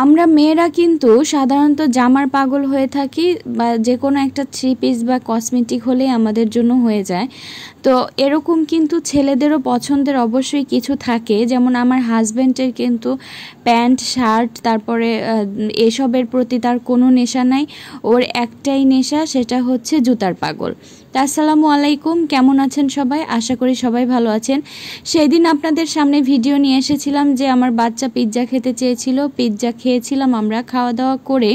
আমরা মেয়েরা কিন্তু সাধারণত জামার পাগল হয়ে থাকি, বা যে কোনো একটা থ্রি পিস বা কসমেটিক হলেই আমাদের জন্য হয়ে যায়। তো এরকম কিন্তু ছেলেদেরও পছন্দের অবশ্যই কিছু থাকে, যেমন আমার হাজব্যান্ডের কিন্তু প্যান্ট শার্ট তারপরে এসবের প্রতি তার কোনো নেশা নাই, ওর একটাই নেশা, সেটা হচ্ছে জুতার পাগল। তা আসসালামু আলাইকুম, কেমন আছেন সবাই? আশা করি সবাই ভালো আছেন। সেই দিন আপনাদের সামনে ভিডিও নিয়ে এসেছিলাম যে আমার বাচ্চা পিৎজা খেতে চেয়েছিল, পিৎজা খেয়েছিলাম আমরা, খাওয়া দাওয়া করে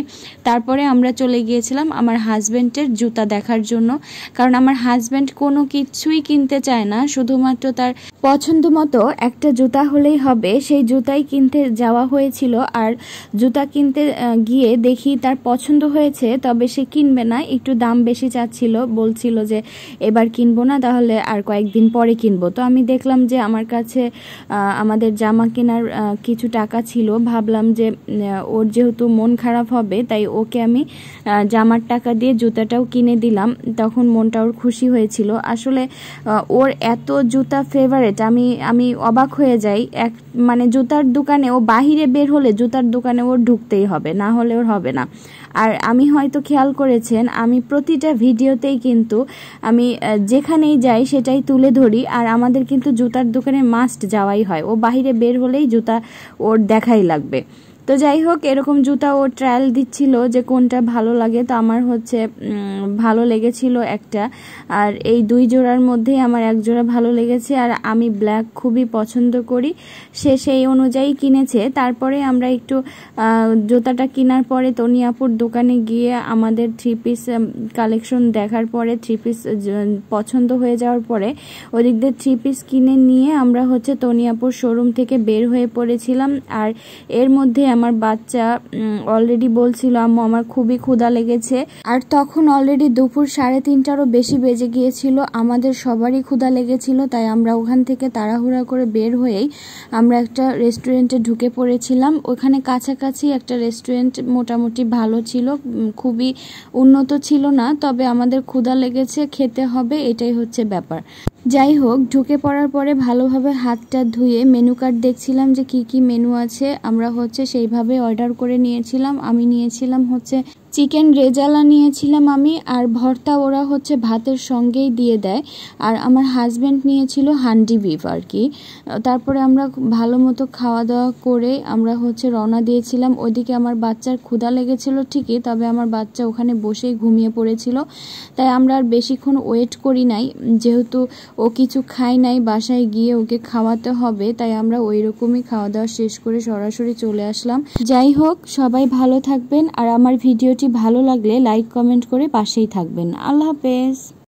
তারপরে আমরা চলে গিয়েছিলাম আমার হাজব্যান্ডের জুতা দেখার জন্য। কারণ আমার হাজব্যান্ড কোনো কিছুই কিনতে চায় না, শুধুমাত্র তার পছন্দ মতো একটা জুতা হলেই হবে, সেই জুতাই কিনতে যাওয়া হয়েছিল। আর জুতা কিনতে গিয়ে দেখি তার পছন্দ হয়েছে, তবে সে কিনবে না, একটু দাম বেশি চাচ্ছিল, বলছিল যে এবার কিনবো না, তাহলে আর কয়েকদিন পরে কিনবো। তো আমি দেখলাম যে আমার কাছে আমাদের জামা কেনার কিছু টাকা ছিল, ভাবলাম যে ওর যেহেতু মন খারাপ হবে তাই ওকে আমি জামার টাকা দিয়ে জুতাটাও কিনে দিলাম। তখন মনটা ওর খুশি হয়েছিল। আসলে ওর এত জুতা ফেভারেট, আমি অবাক হয়ে যাই। মানে জুতার দোকানে ও বাহিরে বের হলে জুতার দোকানে ওর ঢুকতেই হবে, না হলে ওর হবে না। আর আমি হয়তো খেয়াল করেছেন, আমি প্রতিটা ভিডিওতেই কিন্তু আমি যেখানেই যাই সেটাই তুলে ধরি, আর আমাদের কিন্তু জুতার দোকানে মাস্ট যাওয়াই হয়, ও বাহিরে বের হলেই জুতা ওর দেখাই লাগবে। তো যাই হোক, এরকম জুতা ও ট্রায়াল দিচ্ছিল যে কোনটা ভালো লাগে। তো আমার হচ্ছে ভালো লেগেছিল একটা, আর এই দুই জোড়ার মধ্যেই আমার এক জোড়া ভালো লেগেছে, আর আমি ব্ল্যাক খুবই পছন্দ করি। সে সেই অনুযায়ী কিনেছে। তারপরে আমরা একটু জুতাটা কেনার পরে তনিয়াপুর দোকানে গিয়ে আমাদের থ্রি পিস কালেকশন দেখার পরে, থ্রি পিস পছন্দ হয়ে যাওয়ার পরে ওদিক দিয়ে থ্রি পিস কিনে নিয়ে আমরা হচ্ছে তনিয়াপুর শোরুম থেকে বের হয়ে পড়েছিলাম। আর এর মধ্যে আমার বাচ্চা অলরেডি বলছিল আম্মু আমার খুবই ক্ষুধা লেগেছে, আর তখন অলরেডি দুপুর 3:30টারও বেশি বেজে গিয়েছিল, আমাদের সবারই ক্ষুধা লেগেছিল। তাই আমরা ওখান থেকে তাড়াহুড়া করে বের হয়েই আমরা একটা রেস্টুরেন্টে ঢুকে পড়েছিলাম। ওখানে কাছাকাছি একটা রেস্টুরেন্ট, মোটামুটি ভালো ছিল, খুবই উন্নত ছিল না, তবে আমাদের ক্ষুধা লেগেছে, খেতে হবে, এটাই হচ্ছে ব্যাপার। যাই হোক, ঢুকে পড়ার পরে ভালোভাবে হাতটা ধুয়ে মেনু কার্ড দেখছিলাম যে কি কি মেনু আছে। আমরা হচ্ছে সেইভাবে অর্ডার করে নিয়েছিলাম। আমি নিয়েছিলাম হচ্ছে চিকেন রেজালা নিয়েছিলাম আমি, আর ভর্তা ওরা হচ্ছে ভাতের সঙ্গেই দিয়ে দেয়। আর আমার হাজব্যান্ড নিয়েছিল হান্ডি বিফ আর কি। তারপরে আমরা ভালো মতো খাওয়া দাওয়া করে আমরা হচ্ছে রওনা দিয়েছিলাম। ওইদিকে আমার বাচ্চার ক্ষুধা লেগেছিল ঠিকই, তবে আমার বাচ্চা ওখানে বসেই ঘুমিয়ে পড়েছিল, তাই আমরা আর বেশিক্ষণ ওয়েট করি নাই। যেহেতু ও কিছু খায় নাই, বাসায় গিয়ে ওকে খাওয়াতে হবে, তাই আমরা ওই রকমই খাওয়া দাওয়া শেষ করে সরাসরি চলে আসলাম। যাই হোক, সবাই ভালো থাকবেন, আর আমার ভিডিওটি ভালো লাগলে লাইক কমেন্ট করে পাশেই থাকবেন। আল্লাহ হাফেজ।